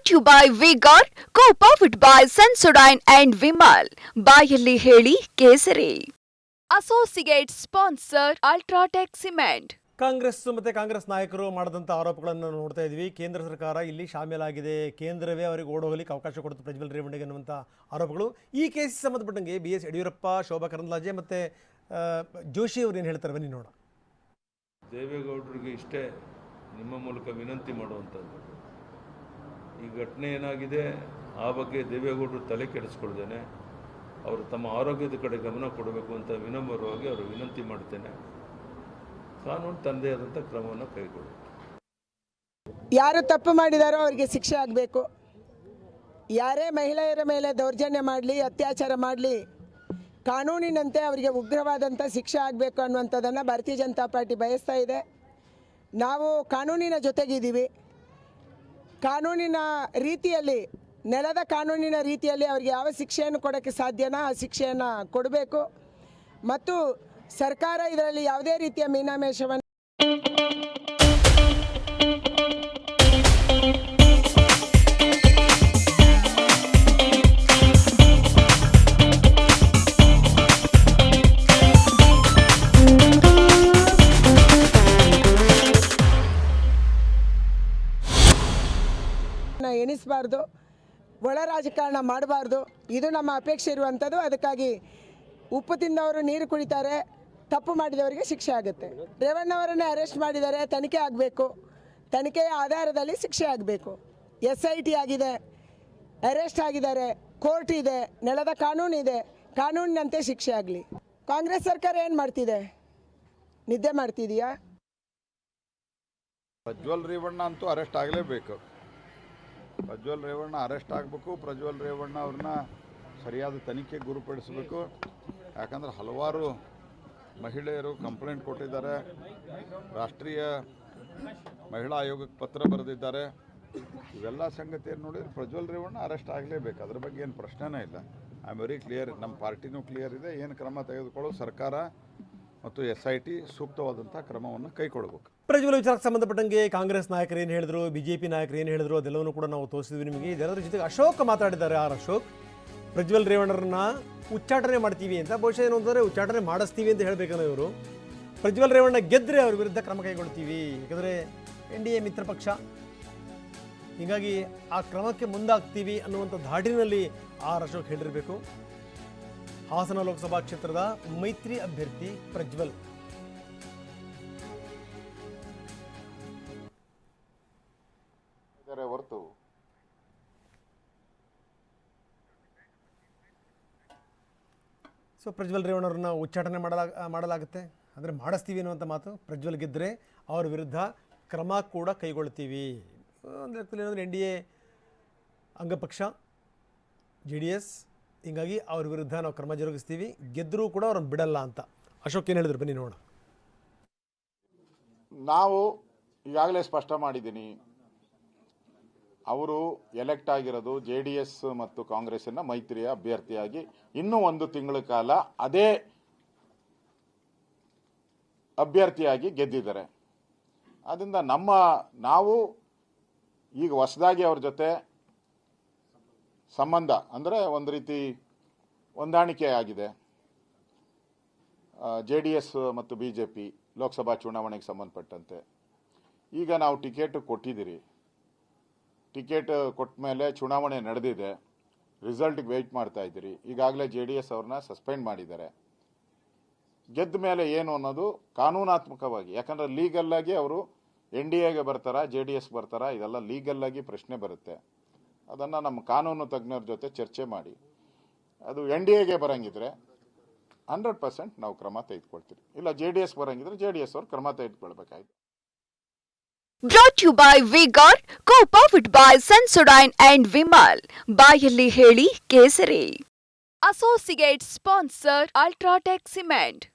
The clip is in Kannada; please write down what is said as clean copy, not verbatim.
Brought to you by Vigor, co-powered by Sensodyne and Vimal. ಬಾಯಲ್ಲಿ ಹೇಳಿ ಕೇಸರಿ. Associate sponsor UltraTech cement. Congress ಮತ್ತು ಕಾಂಗ್ರೆಸ್ ನಾಯಕರು ಮಾಡಿದಂಥ ಆರೋಪಗಳನ್ನು ನೋಡ್ತಾ ಇದ್ವಿ. ಕೇಂದ್ರ ಸರ್ಕಾರ ಇಲ್ಲಿ ಶಾಮೀಲಾಗಿದೆ, ಕೇಂದ್ರವೇ ಅವರಿಗೆ ಓಡೋಗಲಿಕ್ಕೆ ಅವಕಾಶ ಕೊಡುತ್ತೆ ಪ್ರಜ್ವಲ್ ರೇವಣ್ಣಗೆ ಅನ್ನುವಂಥ ಆರೋಪಗಳು. ಈ ಕೇಸಿಗೆ ಸಂಬಂಧಪಟ್ಟಂಗೆ BS ಯಡಿಯೂರಪ್ಪ, ಶೋಭಾ ಕರಂದ್ಲಾಜೆ ಮತ್ತು ಜೋಶಿ ಅವರು ಏನು ಹೇಳ್ತಾರೆ ಬನ್ನಿ ನೋಡ. ದೇವೇಗೌಡರಿಗೆ ಇಷ್ಟೇ ನಿಮ್ಮ ಮೂಲಕ ವಿನಂತಿ ಮಾಡುವಂಥದ್ದು, ಈ ಘಟನೆ ಏನಾಗಿದೆ ಆ ಬಗ್ಗೆ ದೇವೇಗೌಡರು ತಲೆ ಕೆಡಿಸ್ಕೊಳ್ದೇನೆ ಅವರು ತಮ್ಮ ಆರೋಗ್ಯದ ಕಡೆ ಗಮನ ಕೊಡಬೇಕು ಅಂತ ವಿನಮ್ರವಾಗಿ ಅವರು ವಿನಂತಿ ಮಾಡ್ತೇನೆ. ಕಾನೂನು ತನ್ನದೇ ಆದಂಥ ಕ್ರಮವನ್ನು ಕೈಗೊಳ್ಳುತ್ತೆ. ಯಾರು ತಪ್ಪು ಮಾಡಿದಾರೋ ಅವರಿಗೆ ಶಿಕ್ಷೆ ಆಗಬೇಕು. ಯಾರೇ ಮಹಿಳೆಯರ ಮೇಲೆ ದೌರ್ಜನ್ಯ ಮಾಡಲಿ, ಅತ್ಯಾಚಾರ ಮಾಡಲಿ, ಕಾನೂನಿನಂತೆ ಅವರಿಗೆ ಉಗ್ರವಾದಂಥ ಶಿಕ್ಷೆ ಆಗಬೇಕು ಅನ್ನುವಂಥದ್ದನ್ನು ಭಾರತೀಯ ಜನತಾ ಪಾರ್ಟಿ ಬಯಸ್ತಾ ಇದೆ. ನಾವು ಕಾನೂನಿನ ಜೊತೆಗಿದ್ದೀವಿ. ಕಾನೂನಿನ ರೀತಿಯಲ್ಲಿ, ನೆಲದ ಕಾನೂನಿನ ರೀತಿಯಲ್ಲಿ ಅವರಿಗೆ ಯಾವ ಶಿಕ್ಷೆಯನ್ನು ಕೊಡೋಕ್ಕೆ ಸಾಧ್ಯನೋ ಆ ಶಿಕ್ಷೆಯನ್ನು ಕೊಡಬೇಕು. ಮತ್ತು ಸರ್ಕಾರ ಇದರಲ್ಲಿ ಯಾವುದೇ ರೀತಿಯ ಮೀನಾಮೇಷವನ್ನು ಎಣಿಸಬಾರ್ದು, ಒಳ ರಾಜಕಾರಣ ಮಾಡಬಾರ್ದು. ಇದು ನಮ್ಮ ಅಪೇಕ್ಷೆ ಇರುವಂಥದ್ದು. ಅದಕ್ಕಾಗಿ ಉಪ್ಪು ತಿಂದವರು ನೀರು ಕುಡಿತಾರೆ, ತಪ್ಪು ಮಾಡಿದವರಿಗೆ ಶಿಕ್ಷೆ ಆಗುತ್ತೆ. ರೇವಣ್ಣವರನ್ನೇ ಅರೆಸ್ಟ್ ಮಾಡಿದ್ದಾರೆ, ತನಿಖೆ ಆಗಬೇಕು. ತನಿಖೆಯ ಆಧಾರದಲ್ಲಿ ಶಿಕ್ಷೆ ಆಗಬೇಕು. SIT ಆಗಿದೆ, ಅರೆಸ್ಟ್ ಆಗಿದ್ದಾರೆ, ಕೋರ್ಟ್ ಇದೆ, ನೆಲದ ಕಾನೂನು ಇದೆ, ಕಾನೂನಿನಂತೆ ಶಿಕ್ಷೆ ಆಗಲಿ. ಕಾಂಗ್ರೆಸ್ ಸರ್ಕಾರ ಏನು ಮಾಡ್ತಿದೆ? ನಿದ್ದೆ ಮಾಡ್ತಿದೆಯಾ? ಪ್ರಜ್ವಲ್ ರೇವಣ್ಣ ಅಂತೂ ಅರೆಸ್ಟ್ ಆಗಲೇಬೇಕು. ಪ್ರಜ್ವಲ್ ರೇವಣ್ಣ ಅರೆಸ್ಟ್ ಆಗಬೇಕು. ಪ್ರಜ್ವಲ್ ರೇವಣ್ಣ ಅವ್ರನ್ನ ಸರಿಯಾದ ತನಿಖೆಗೆ ಗುರುಪಡಿಸಬೇಕು. ಯಾಕಂದರೆ ಹಲವಾರು ಮಹಿಳೆಯರು ಕಂಪ್ಲೇಂಟ್ ಕೊಟ್ಟಿದ್ದಾರೆ, ರಾಷ್ಟ್ರೀಯ ಮಹಿಳಾ ಆಯೋಗಕ್ಕೆ ಪತ್ರ ಬರೆದಿದ್ದಾರೆ. ಇವೆಲ್ಲ ಸಂಗತಿಯನ್ನು ನೋಡಿದ್ರೆ ಪ್ರಜ್ವಲ್ ರೇವಣ್ಣ ಅರೆಸ್ಟ್ ಆಗಲೇಬೇಕು. ಅದ್ರ ಬಗ್ಗೆ ಏನು ಪ್ರಶ್ನೆನೇ ಇಲ್ಲ. I am very clear. ನಮ್ಮ ಪಾರ್ಟಿನೂ ಕ್ಲಿಯರ್ ಇದೆ. ಏನು ಕ್ರಮ ತೆಗೆದುಕೊಳ್ಳೋ ಸರ್ಕಾರ ಮತ್ತು SIT ಸೂಕ್ತವಾದಂಥ ಕ್ರಮವನ್ನು ಕೈಗೊಳ್ಳಬೇಕು. ಪ್ರಜ್ವಲ್ ವಿಚಾರಕ್ಕೆ ಸಂಬಂಧಪಟ್ಟಂಗೆ ಕಾಂಗ್ರೆಸ್ ನಾಯಕರು ಏನು ಹೇಳಿದ್ರು, BJP ನಾಯಕರು ಏನು ಹೇಳಿದ್ರು, ಅದೆಲ್ಲವನ್ನೂ ಕೂಡ ನಾವು ತೋರಿಸಿದ್ವಿ ನಿಮಗೆ. ಇದೆಲ್ಲರ ಜೊತೆಗೆ ಅಶೋಕ್ ಮಾತಾಡಿದ್ದಾರೆ. ಅಶೋಕ್ ಪ್ರಜ್ವಲ್ ರೇವಣ್ಣರನ್ನ ಉಚ್ಚಾಟನೆ ಮಾಡ್ತೀವಿ ಅಂತ, ಬಹುಶಃ ಏನು ಅಂತಂದರೆ ಉಚ್ಚಾಟನೆ ಮಾಡಿಸ್ತೀವಿ ಅಂತ ಹೇಳಬೇಕಂದ್ರೆ ಇವರು ಪ್ರಜ್ವಲ್ ರೇವಣ್ಣ ಗೆದ್ದರೆ ಅವ್ರ ವಿರುದ್ಧ ಕ್ರಮ ಕೈಗೊಳ್ತೀವಿ, ಯಾಕಂದರೆ NDA ಮಿತ್ರ ಪಕ್ಷ, ಹೀಗಾಗಿ ಆ ಕ್ರಮಕ್ಕೆ ಮುಂದಾಗ್ತೀವಿ ಅನ್ನುವಂಥ ಧಾಟಿನಲ್ಲಿ ಅಶೋಕ್ ಹೇಳಿರಬೇಕು. ಹಾಸನ ಲೋಕಸಭಾ ಕ್ಷೇತ್ರದ ಮೈತ್ರಿ ಅಭ್ಯರ್ಥಿ ಪ್ರಜ್ವಲ್. ಹೊರತು ಸೊ ಪ್ರಜ್ವಲ್ ರೇವಣ್ಣವ್ರನ್ನ ಉಚ್ಚಾಟನೆ ಮಾಡಲಾಗುತ್ತೆ, ಅಂದರೆ ಮಾಡಿಸ್ತೀವಿ ಅನ್ನುವಂಥ ಮಾತು. ಪ್ರಜ್ವಲ್ ಗೆದ್ದರೆ ಅವ್ರ ವಿರುದ್ಧ ಕ್ರಮ ಕೂಡ ಕೈಗೊಳ್ತೀವಿ. ಒಂದು ಲೆಕ್ಕದಲ್ಲಿ ಏನಂದರೆ NDA ಅಂಗಪಕ್ಷ JDS, ಹೀಗಾಗಿ ಅವ್ರ ವಿರುದ್ಧ ನಾವು ಕ್ರಮ ಜರುಗಿಸ್ತೀವಿ, ಗೆದ್ದರೂ ಕೂಡ ಅವ್ರನ್ನ ಬಿಡಲ್ಲ ಅಂತ ಅಶೋಕ್ ಏನು ಹೇಳಿದ್ರು ಬನ್ನಿ ನೋಡೋಣ. ನಾವು ಈಗಾಗಲೇ ಸ್ಪಷ್ಟ ಮಾಡಿದ್ದೀನಿ, ಅವರು ಎಲೆಕ್ಟ್ ಆಗಿರೋದು JDS ಮತ್ತು ಕಾಂಗ್ರೆಸ್ಸಿನ ಮೈತ್ರಿಯ ಅಭ್ಯರ್ಥಿಯಾಗಿ ಇನ್ನೂ 1 ತಿಂಗಳ ಕಾಲ ಅದೇ ಅಭ್ಯರ್ಥಿಯಾಗಿ ಗೆದ್ದಿದ್ದಾರೆ. ಆದ್ದರಿಂದ ನಾವು ಈಗ ಹೊಸದಾಗಿ ಅವ್ರ ಜೊತೆ ಸಂಬಂಧ ಅಂದರೆ ಒಂದು ರೀತಿ ಹೊಂದಾಣಿಕೆ ಆಗಿದೆ. JDS ಮತ್ತು BJP ಲೋಕಸಭಾ ಚುನಾವಣೆಗೆ ಸಂಬಂಧಪಟ್ಟಂತೆ ಈಗ ನಾವು ಟಿಕೆಟ್ ಕೊಟ್ಟಿದ್ದೀರಿ. ಟಿಕೆಟ್ ಕೊಟ್ಟ ಮೇಲೆ ಚುನಾವಣೆ ನಡೆದಿದೆ, ರಿಸಲ್ಟ್ಗೆ ವೆಯ್ಟ್ ಮಾಡ್ತಾ ಇದ್ದೀರಿ. ಈಗಾಗಲೇ JDS ಅವ್ರನ್ನ ಸಸ್ಪೆಂಡ್ ಮಾಡಿದ್ದಾರೆ. ಗೆದ್ದ ಮೇಲೆ ಏನು ಅನ್ನೋದು ಕಾನೂನಾತ್ಮಕವಾಗಿ, ಯಾಕಂದರೆ ಲೀಗಲ್ಲಾಗಿ ಅವರು NDAಗೆ ಬರ್ತಾರಾ, JDS ಬರ್ತಾರಾ, ಇದೆಲ್ಲ ಲೀಗಲ್ಲಾಗಿ ಪ್ರಶ್ನೆ ಬರುತ್ತೆ. ಅದನ್ನು ನಮ್ಮ ಕಾನೂನು ತಜ್ಞರ ಜೊತೆ ಚರ್ಚೆ ಮಾಡಿ ಅದು NDAಗೆ ಬರಂಗಿದ್ರೆ 100% ನಾವು ಕ್ರಮ ತೆಗೆದುಕೊಳ್ತೀವಿ. ಇಲ್ಲ JDS ಬರಂಗಿದ್ರೆ JDS ಅವ್ರು ಕ್ರಮ ತೆಗೆದುಕೊಳ್ಬೇಕಾಯ್ತು. Brought to you by Vigor, co-powered by Sensodyne and Vimal. ಬಾಯಲ್ಲಿ ಹೇಳಿ ಕೇಸರಿ. Associate sponsor UltraTech cement.